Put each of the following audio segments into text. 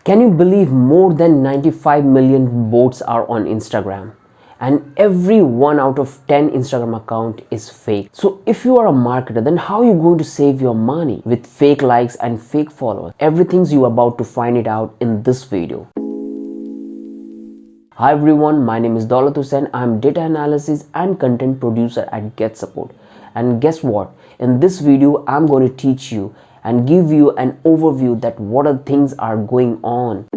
Can you believe more than 95 million bots are on Instagram? And every 1 out of 10 Instagram account is fake. So if you are a marketer, then how are you going to save your money with fake likes and fake followers? Everything's you about to find it out in this video. Hi everyone, my name is Daulat Hussain. I'm data analysis and content producer at Get Support. And guess what? In this video, I'm going to teach you and give you an overview that what are things are going on.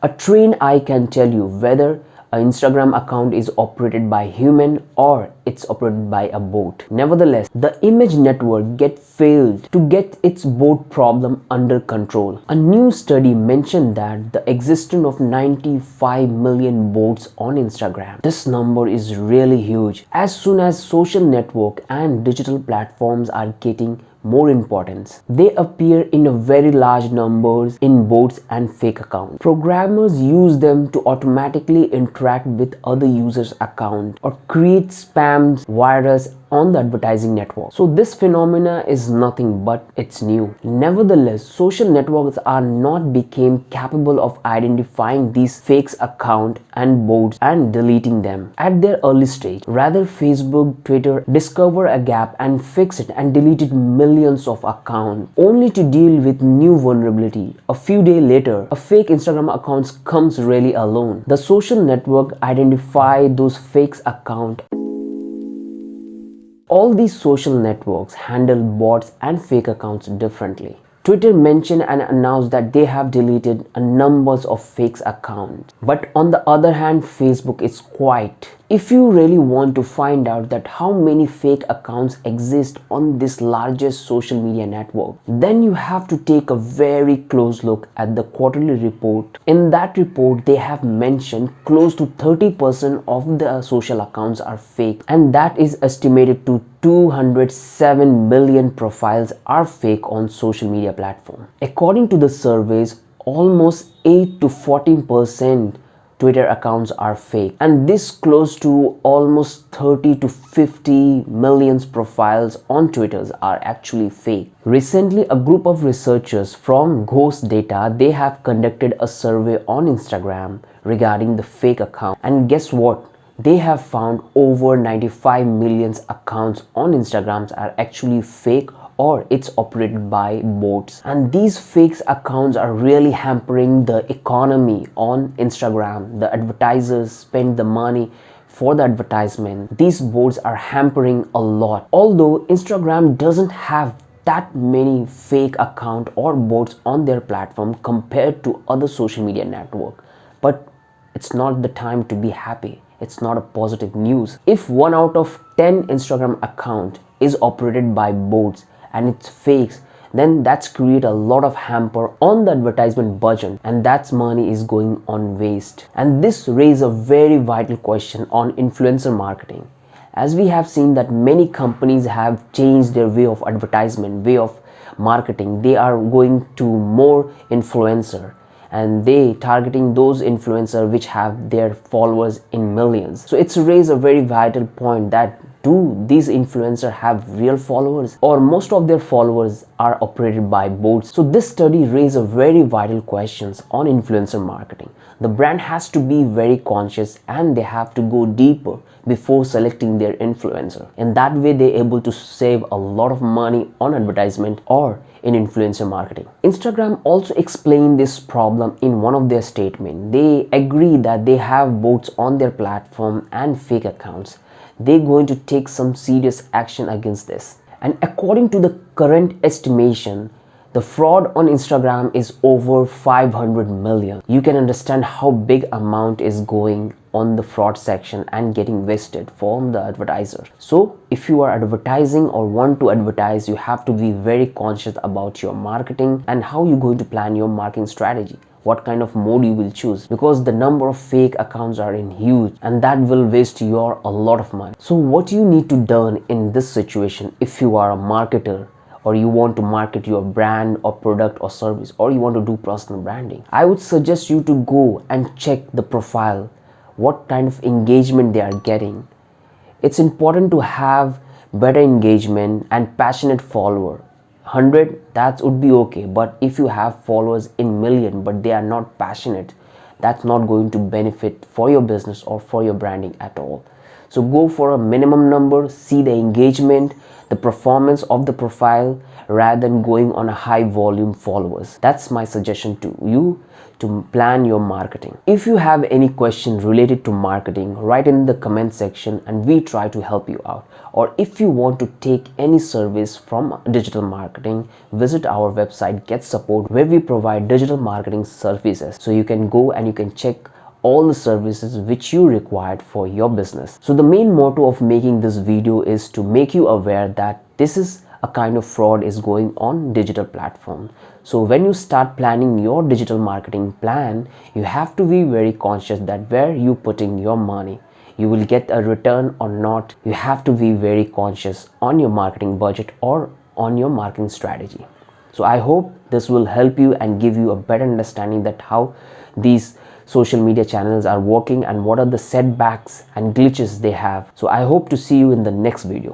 A trained eye can tell you whether an Instagram account is operated by human or it's operated by a bot. Nevertheless, the image network failed to get its bot problem under control. A new study mentioned that the existence of 95 million bots on Instagram. This number is really huge. As soon as social network and digital platforms are getting more importance, they appear in a very large numbers in bots and fake accounts. Programmers use them to automatically interact with other users' account or create spams virus on the advertising network. So this phenomena is nothing but it's new. Nevertheless, social networks are not became capable of identifying these fake accounts and bots and deleting them at their early stage. Rather, Facebook, Twitter discovered a gap and fixed it and deleted millions of accounts only to deal with new vulnerability. A few days later, a fake Instagram account comes really alone. The social network identify those fake accounts. All these social networks handle bots and fake accounts differently. Twitter mentioned and announced that they have deleted a numbers of fake accounts. But on the other hand, Facebook is quiet. If you really want to find out that how many fake accounts exist on this largest social media network, then you have to take a very close look at the quarterly report. In that report, they have mentioned close to 30% of the social accounts are fake, and that is estimated to 207 million profiles are fake on social media platform. According to the surveys, almost 8 to 14% Twitter accounts are fake, and this close to almost 30 to 50 million profiles on Twitter are actually fake. Recently, a group of researchers from Ghost Data, they have conducted a survey on Instagram regarding the fake account, and guess what? They have found over 95 million accounts on Instagram are actually fake or it's operated by bots. And these fake accounts are really hampering the economy on Instagram. The advertisers spend the money for the advertisement. These bots are hampering a lot. Although Instagram doesn't have that many fake accounts or bots on their platform compared to other social media networks, but it's not the time to be happy. It's not a positive news. If 1 out of 10 Instagram account is operated by bots and it's fakes, then that's create a lot of hamper on the advertisement budget, and that's money is going on waste. And this raises a very vital question on influencer marketing. As we have seen that many companies have changed their way of advertisement, way of marketing. They are going to more influencer, and they targeting those influencers which have their followers in millions. So it's raised a very vital point that do these influencers have real followers, or most of their followers are operated by bots? So this study raised a very vital questions on influencer marketing. The brand has to be very conscious and they have to go deeper before selecting their influencer. In that way, they're able to save a lot of money on advertisement or in influencer marketing. Instagram also explained this problem in one of their statements. They agree that they have bots on their platform and fake accounts. They're going to take some serious action against this. And according to the current estimation, the fraud on Instagram is over 500 million. You can understand how big amount is going on the fraud section and getting wasted from the advertiser. So if you are advertising or want to advertise, you have to be very conscious about your marketing and how you're going to plan your marketing strategy. What kind of mode you will choose, because the number of fake accounts are in huge, and that will waste your a lot of money. So what you need to do in this situation, if you are a marketer or you want to market your brand or product or service, or you want to do personal branding, I would suggest you to go and check the profile, what kind of engagement they are getting. It's important to have better engagement and passionate follower. 100, that would be okay. But if you have followers in million but they are not passionate, that's not going to benefit for your business or for your branding at all. So go for a minimum number, see the engagement, the performance of the profile, rather than going on a high volume followers. That's my suggestion to you to plan your marketing. If you have any question related to marketing, write in the comment section and we try to help you out. Or if you want to take any service from digital marketing, visit our website Get Support, where we provide digital marketing services. So you can go and you can check all the services which you required for your business. So the main motto of making this video is to make you aware that this is a kind of fraud is going on digital platform. So when you start planning your digital marketing plan, you have to be very conscious that where you putting your money, you will get a return or not. You have to be very conscious on your marketing budget or on your marketing strategy. So I hope this will help you and give you a better understanding that how these social media channels are working and what are the setbacks and glitches they have. So I hope to see you in the next video.